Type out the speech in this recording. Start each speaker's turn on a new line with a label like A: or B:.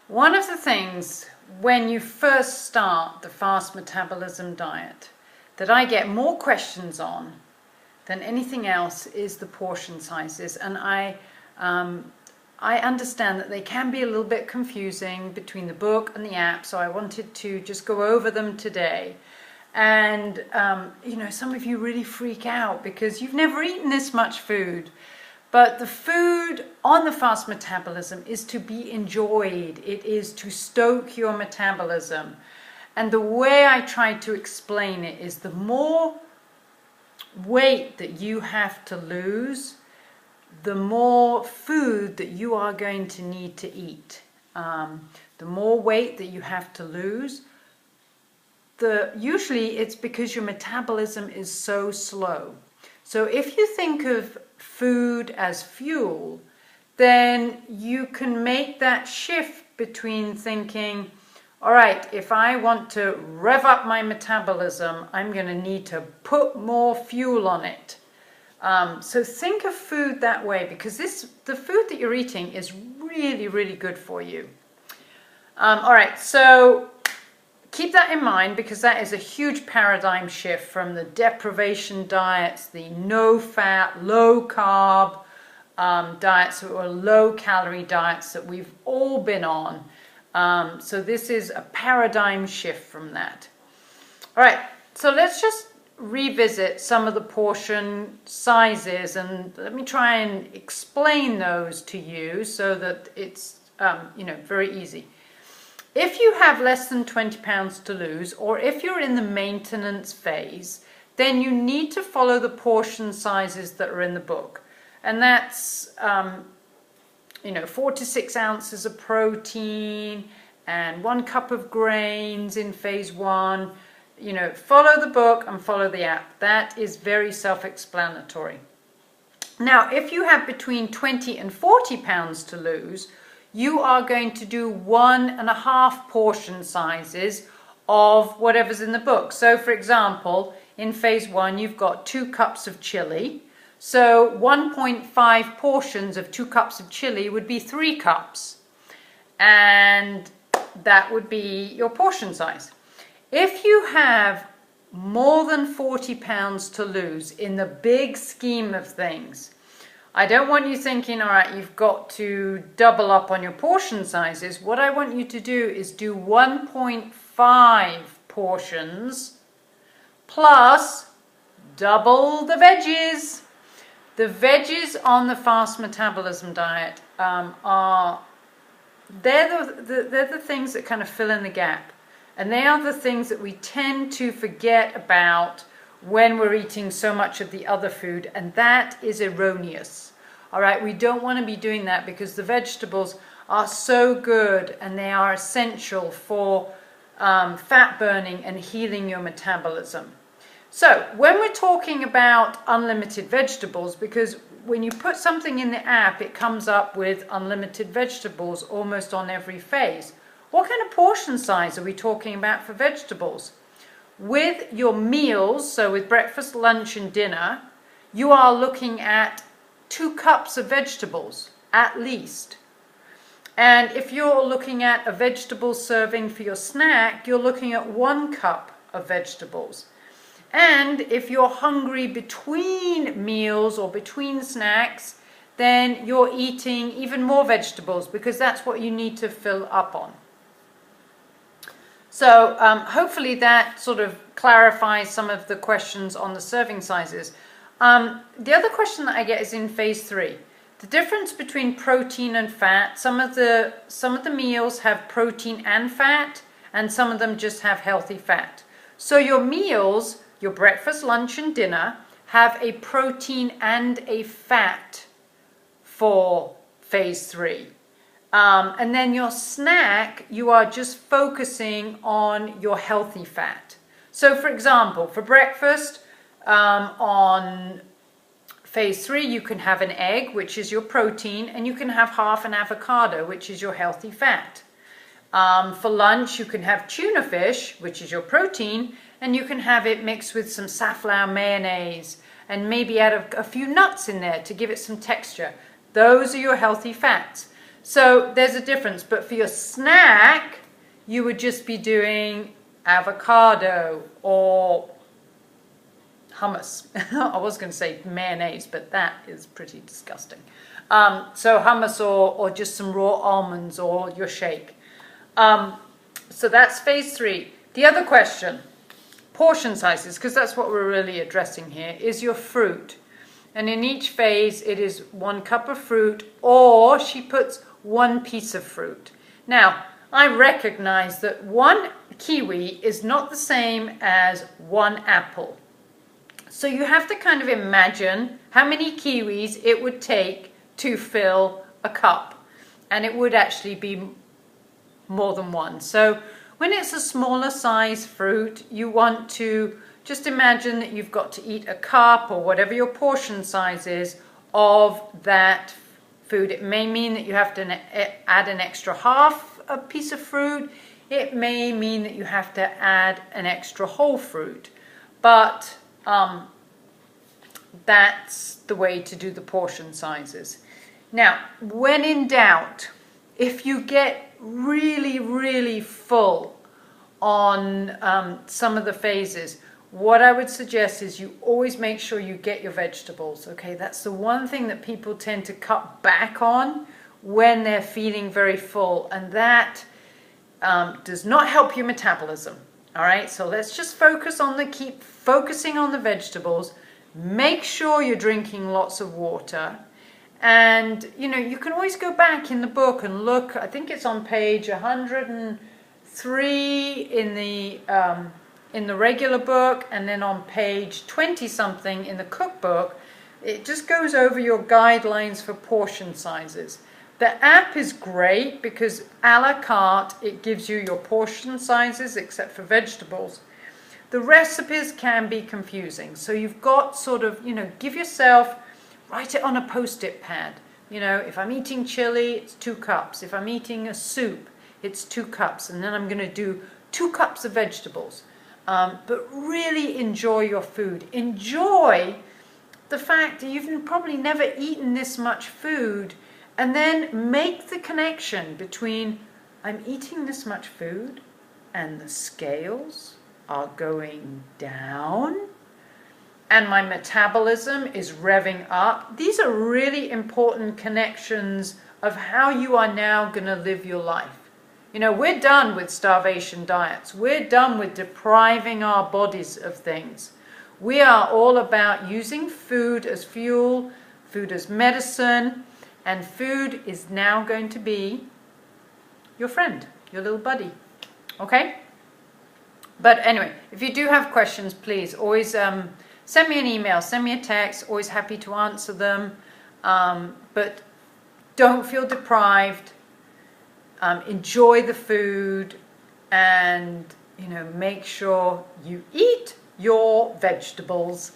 A: One of the things when you first start the fast metabolism diet that I get more questions on than anything else is the portion sizes, and I understand that they can be a little bit confusing between the book and the app, so I wanted to just go over them today. And some of you really freak out because you've never eaten this much food. But the food on the fast metabolism is to be enjoyed. It is to stoke your metabolism. And the way I try to explain it is the more weight that you have to lose, the more food that you are going to need to eat. The more weight that you have to lose, usually it's because your metabolism is so slow. So if you think of food as fuel, then you can make that shift between thinking, all right, if I want to rev up my metabolism, I'm going to need to put more fuel on it. So think of food that way, because the food that you're eating is really, really good for you. All right, so keep that in mind, because that is a huge paradigm shift from the deprivation diets, the no-fat, low-carb diets, or low-calorie diets that we've all been on. So this is a paradigm shift from that. All right, so let's just revisit some of the portion sizes, and let me try and explain those to you so that it's very easy. If you have less than 20 pounds to lose, or if you're in the maintenance phase, then you need to follow the portion sizes that are in the book. And that's 4 to 6 ounces of protein and 1 cup of grains in phase 1. Follow the book and follow the app. That is very self-explanatory. Now, if you have between 20 and 40 pounds to lose, you are going to do 1.5 portion sizes of whatever's in the book. So, for example, in phase 1, you've got 2 cups of chili. So 1.5 portions of 2 cups of chili would be 3 cups. And that would be your portion size. If you have more than 40 pounds to lose in the big scheme of things, I don't want you thinking, all right, you've got to double up on your portion sizes. What I want you to do is do 1.5 portions plus double the veggies. The veggies on the fast metabolism diet they're the things that kind of fill in the gap. And they are the things that we tend to forget about when we're eating so much of the other food, and that is erroneous. All right, we don't want to be doing that, because the vegetables are so good and they are essential for fat burning and healing your metabolism. So when we're talking about unlimited vegetables, because when you put something in the app, it comes up with unlimited vegetables almost on every phase. What kind of portion size are we talking about for vegetables? With your meals, so with breakfast, lunch and dinner, you are looking at 2 cups of vegetables at least. And if you're looking at a vegetable serving for your snack, you're looking at 1 cup of vegetables. And if you're hungry between meals or between snacks, then you're eating even more vegetables, because that's what you need to fill up on. So hopefully that sort of clarifies some of the questions on the serving sizes. The other question that I get is in phase 3. The difference between protein and fat. Some of the meals have protein and fat, and some of them just have healthy fat. So your meals, your breakfast, lunch and dinner, have a protein and a fat for phase 3. And then your snack, you are just focusing on your healthy fat. So for example, for breakfast, on phase 3, you can have an egg, which is your protein, and you can have half an avocado, which is your healthy fat. For lunch, you can have tuna fish, which is your protein, and you can have it mixed with some safflower mayonnaise and maybe add a few nuts in there to give it some texture. Those are your healthy fats. So there's a difference. But for your snack, you would just be doing avocado or hummus. I was going to say mayonnaise, but that is pretty disgusting. So hummus or just some raw almonds or your shake. So that's phase 3. The other question, portion sizes, because that's what we're really addressing here, is your fruit. And in each phase, it is 1 cup of fruit, or she puts 1 piece of fruit. Now, I recognize that 1 kiwi is not the same as 1 apple. So you have to kind of imagine how many kiwis it would take to fill a cup. And it would actually be more than 1. So when it's a smaller size fruit, you want to just imagine that you've got to eat a cup or whatever your portion size is of that food. It may mean that you have to add an extra half a piece of fruit. It may mean that you have to add an extra whole fruit. But that's the way to do the portion sizes. Now, when in doubt, if you get really, really full on some of the phases, what I would suggest is you always make sure you get your vegetables, okay? That's the one thing that people tend to cut back on when they're feeling very full, and that does not help your metabolism, all right? So let's just keep focusing on the vegetables. Make sure you're drinking lots of water. And, you know, you can always go back in the book and look. I think it's on page 103 in the regular book, and then on page 20-something in the cookbook. It just goes over your guidelines for portion sizes. The app is great because a la carte, it gives you your portion sizes except for vegetables. The recipes can be confusing. So you've got sort of, you know, write it on a Post-it pad. You know, if I'm eating chili, it's 2 cups. If I'm eating a soup, it's 2 cups. And then I'm going to do 2 cups of vegetables. But really enjoy your food. Enjoy the fact that you've probably never eaten this much food, and then make the connection between I'm eating this much food and the scales are going down and my metabolism is revving up. These are really important connections of how you are now going to live your life. You know, we're done with starvation diets. We're done with depriving our bodies of things. We are all about using food as fuel, food as medicine, and food is now going to be your friend, your little buddy. Okay? But anyway, if you do have questions, please always send me an email, send me a text, always happy to answer them. But don't feel deprived. Enjoy the food, and, you know, make sure you eat your vegetables.